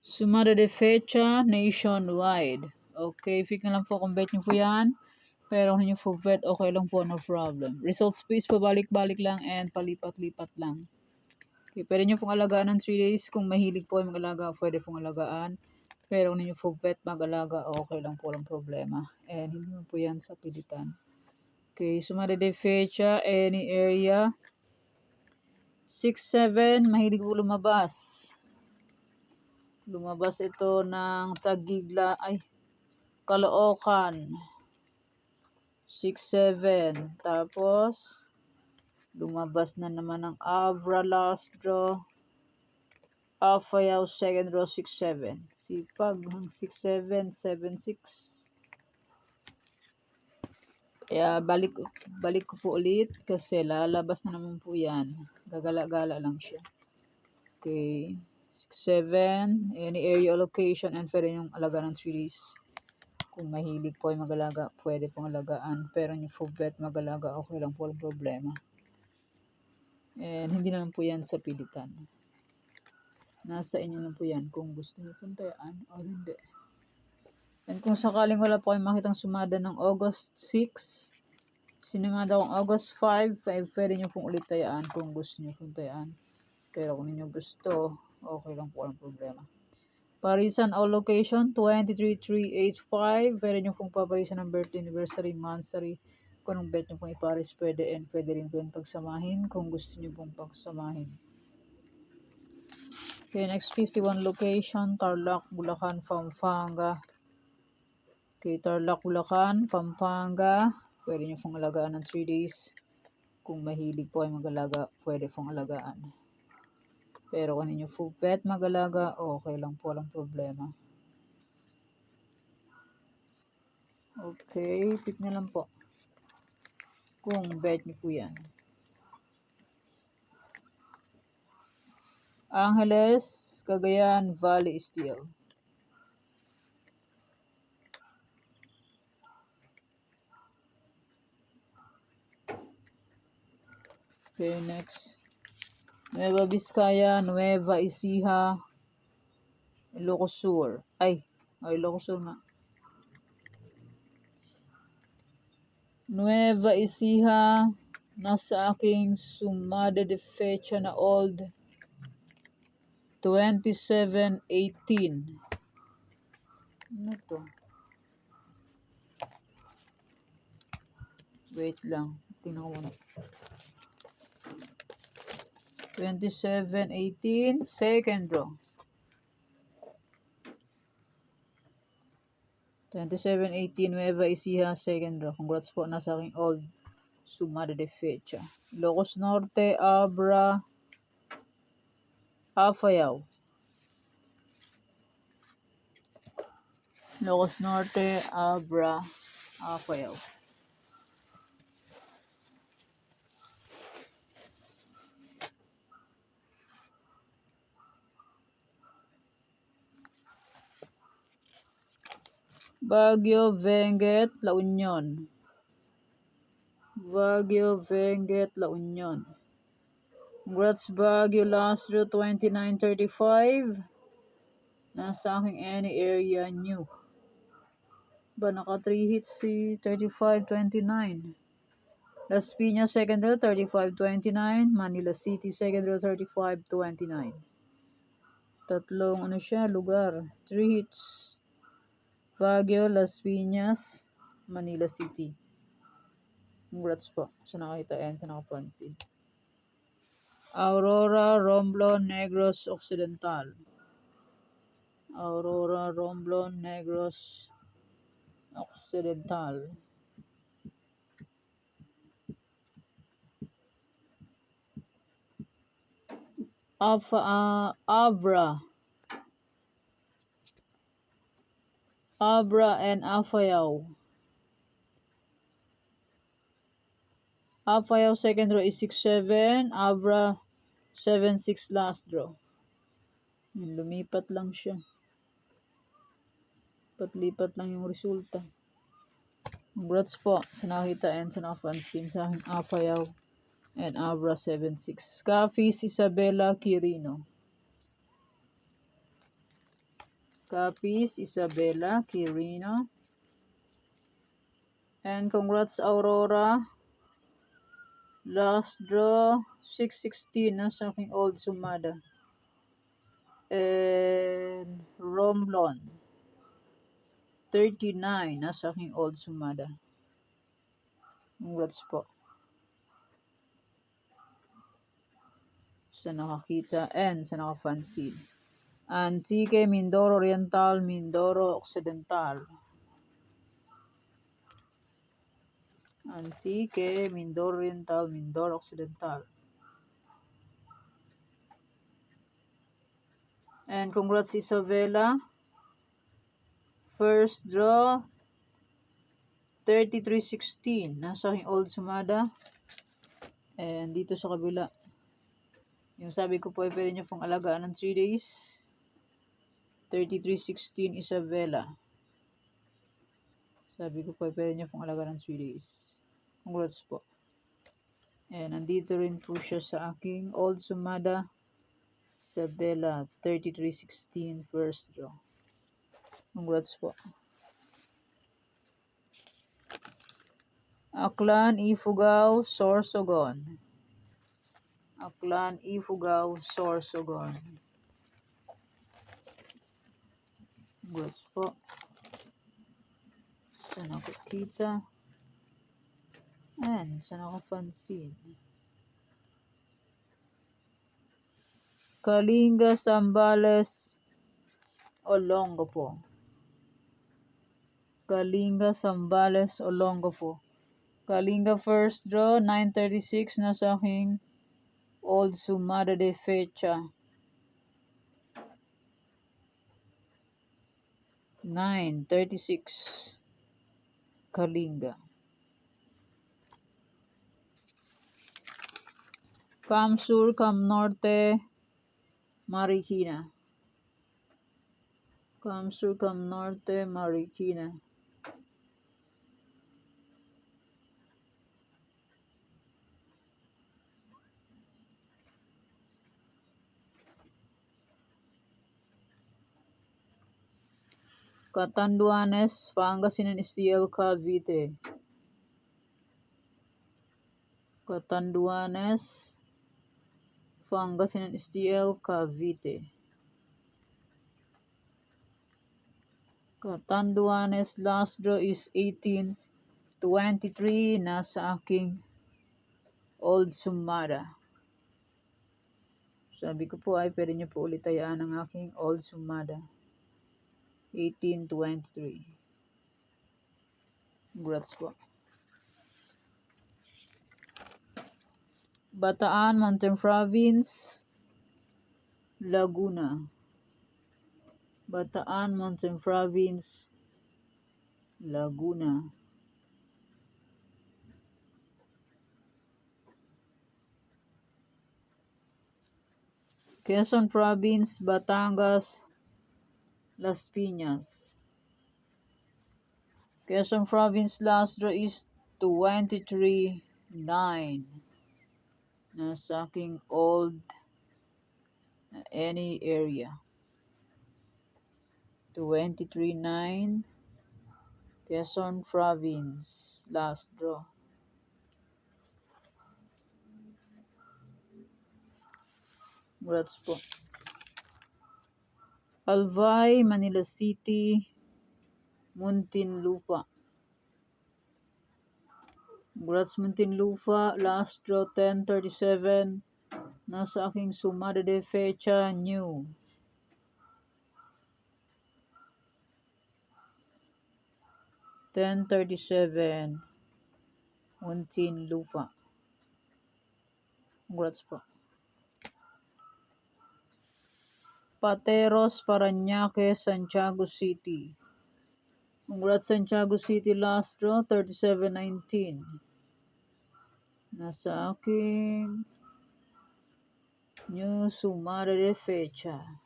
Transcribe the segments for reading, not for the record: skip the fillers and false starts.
Sumada de fecha nationwide. Okay, pick na lang po kung bet nyo po yan. Pero kung nyo po bet, okay lang po, no problem. Results please, pabalik-balik lang and palipat-lipat lang. Okay, pwede nyo pong alagaan ng 3 days. Kung mahilig po ay mag-alaga, pwede pong alagaan. Pero kung nyo po bet mag-alaga, okay lang po, lang problema. And hindi mo po yan sa pilitan. Okay, sumada de fecha, any area. 6-7, mahilig po lumabas. Lumabas ito ng Tagigla, Caloocan. 6-7. Tapos, lumabas na naman ng Abra last draw. Afayaw second draw 6-7. Sipag ng 6-7, 7-6. Kaya balik ko po ulit kasi lalabas na naman po yan. Gagala-gala lang siya. Okay. 6-7. Any area allocation and pwede yung alaga ng 3 days. Kung mahilig po ay mag-alaga, pwede pong alagaan. Pero yung full bet mag-alaga, okay lang po, walang problema. And hindi naman po yan sa pilitan. Nasa inyo lang po yan kung gusto nyo puntayaan o hindi. And kung sakaling wala po kayong makitang sumada ng August 6, sinimada akong August 5, pwede nyo pong ulit tayaan kung gusto nyo puntayaan. Pero kung ninyo gusto, okay lang po, walang problema. Parisan all location, 23385. Pwede nyo pong paparisan ng birthday, anniversary, monthsary. Kung anong bet nyo pong iparis, pwede. And pwede rin po yung pagsamahin kung gusto nyo pong pagsamahin. Okay, next 51 location, Tarlac, Bulacan, Pampanga. Okay, Tarlac, Bulacan, Pampanga. Pwede nyo pong alagaan ng 3 days. Kung mahilig po ay mag-alaga, pwede pong alagaan. Pero kung ninyo full bet mag-alaga, okay lang po, walang problema. Okay, pick na lang po. Kung bet niyo po yan. Angeles, Cagayan, Valley Steel. Okay, next. Nueva Vizcaya, Nueva Ecija, Ilocos Sur. Ilocos Sur nga. Nueva Ecija, nasa aking sumada de fecha na old 27-18. Ano to? Wait lang. Tingnan ko muna. 27-18, second draw. 27-18, Nueva Ecija, second draw. Congrats po, nasa aking old sumada de fecha. Ilocos Norte, Abra, Afayaw. Ilocos Norte, Abra, Afayaw. Baguio, Benguet, La Union. Baguio, Benguet, La Union. Congrats Baguio, last draw 29-35. Nasa aking any area new. Ba naka 3 hits si 35-29. Las Piñas second draw 35-29. Manila City second draw 35-29. Tatlong lugar. 3 hits. Baguio, Las Piñas, Manila City. Congrats po sa nakita and sa nakapansin. Aurora, Romblon, Negros Occidental. Aurora, Romblon, Negros Occidental. Abra and Afayaw. Afayaw second draw is 6-7. Abra 7-6 last draw. Lumipat lang siya. Lipat lang yung resulta. Congrats po sa nakita and sa nakapansin sa aking Afayaw and Abra 7-6. Cafis, Isabela, Quirino. Capiz Isabela Quirino. And congrats Aurora. Last draw 616 na sa aking old sumada. And Romlon 39 na sa aking old sumada. Congrats po. Sa nakakita and sa nakafansin. Antique Mindoro Oriental, Mindoro Occidental. Antique Mindoro Oriental, Mindoro Occidental. And congrats Isabela. First draw 3316 nasa aking old sumada. And dito sa kabila, yung sabi ko po ay pwede nyo pong alagaan ng 3 days. 3316 Isabela. Sabi ko po ay pwede nyo pong alagaan ng 3 days. Congrats po. And nandito rin po siya sa aking old sumada. Isabela 3316 first draw. Congrats po. Aklan Ifugao Sorsogon. Aklan Ifugao Sorsogon. Congrats po. Sa nakakita. And sa nakafansin. Kalinga Sambales Olongapo. Kalinga Sambales Olongapo. Kalinga first draw 936 na sa aking old sumada de fecha. 936 Kalinga. Cam Sur, Cam Norte, Marikina. Cam Sur, Cam Norte, Marikina. Catanduanes, Pangasinan STL, Cavite. Catanduanes, Pangasinan STL, Cavite. Catanduanes, last draw is 1823 nasa aking old sumada. Sabi ko po ay pwede nyo po ulit tayaan ang aking old sumada. 1823. Congrats po. Bataan, Mountain Province, Laguna. Bataan, Mountain Province, Laguna. Quezon Province, Batangas, Las Piñas. Quezon Province last draw is 23-9. Nasa aking old any area. 23-9. Quezon Province last draw. Congrats po. Albay, Manila City, Muntinlupa. Congrats Muntinlupa, last draw 1037. Nasa aking sumada de fecha new. $10.37 Muntinlupa. Congrats po. Pateros, Parañaque, Santiago City. Congrats Santiago City last draw 3719. Nasa aking new sumada de fecha.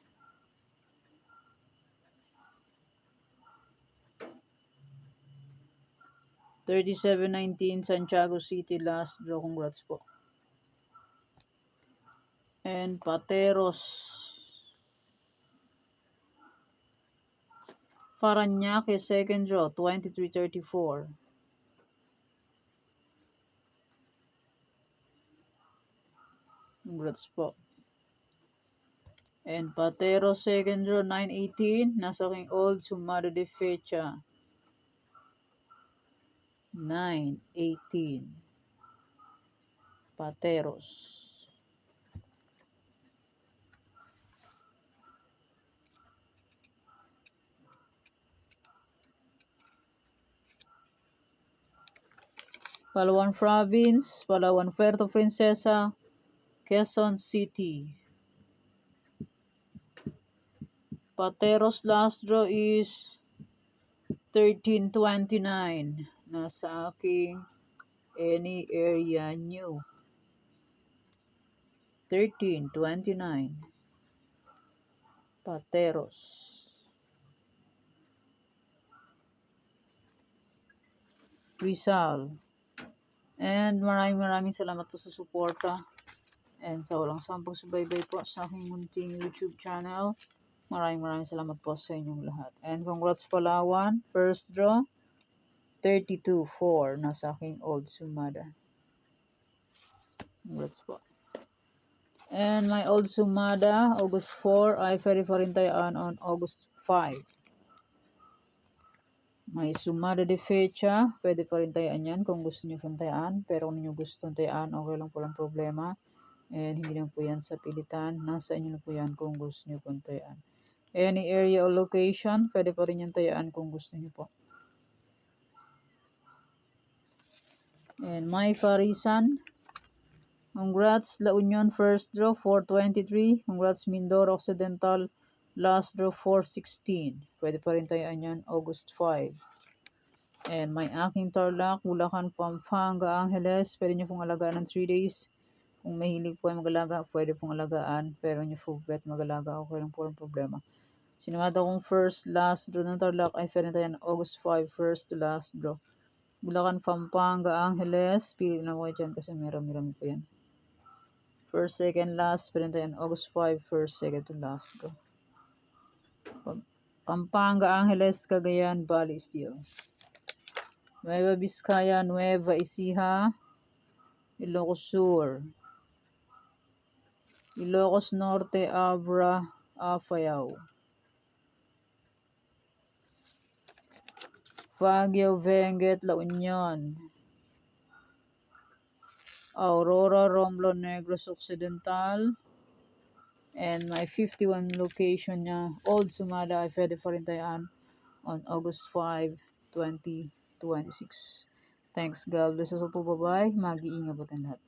$37.19 Santiago City last draw. Congrats po. And Pateros. Parañaque, second row, 2334. Congrats po. And Patero, second row, 918. Nasa aking old sumado de fecha. 918. Pateros. Palawan Province, Palawan Puerto Princesa, Quezon City. Pateros last draw is 1329. Nasa aking any area new. 1329. Pateros. Rizal. And maraming salamat po sa suporta. And sa walang sampang subaybay po sa aking munting YouTube channel. Maraming salamat po sa inyong lahat. And congrats Palawan. First draw. 32-4 na sa aking old sumada. Congrats po. And my old sumada, August 4, ay pwede pa rin tayaan on August 5. May sumada de fecha, pwede pa rin tayaan yan kung gusto nyo pong tayaan. Pero kung nyo gusto tayaan, okay lang po lang problema. And hindi lang po yan sa pilitan. Nasa inyo na po yan kung gusto nyo pong tayaan. Any area or location, pwede pa rin yan tayaan kung gusto nyo po. And my Parisan, congrats La Union first draw 423. Congrats Mindoro Occidental last draw 416. Pwede pa rin tayaan yan August 5. And may aking Tarlac, Bulacan, Pampanga, Angeles. Pwede nyo pong alagaan ng 3 days. Kung mahilig po ay mag-alaga, pwede pong alagaan. Pero nyo full vet mag-alaga, okay lang po ang problema. Sinumada kong first last draw ng Tarlac ay pwede tayo August 5 first to last draw. Bulacan, Pampanga, Angeles. Pili na ko dyan kasi marami po yan. First, second, last. Pwede tayo August 5 first, second to last draw. Pampanga, Angeles, Cagayan, Bali, Steel. Nueva Vizcaya, Nueva Ecija, Ilocos Sur, Ilocos Norte, Abra, Afayao, Baguio, Benguet, La Union, Aurora, Romblon, Negros Occidental, and my 51 location niya, Old Sumada, ay pwede pa rin tayaan on August 5, 2026. Thanks, God bless us all po, bye-bye. Mag-iingat po tayong lahat.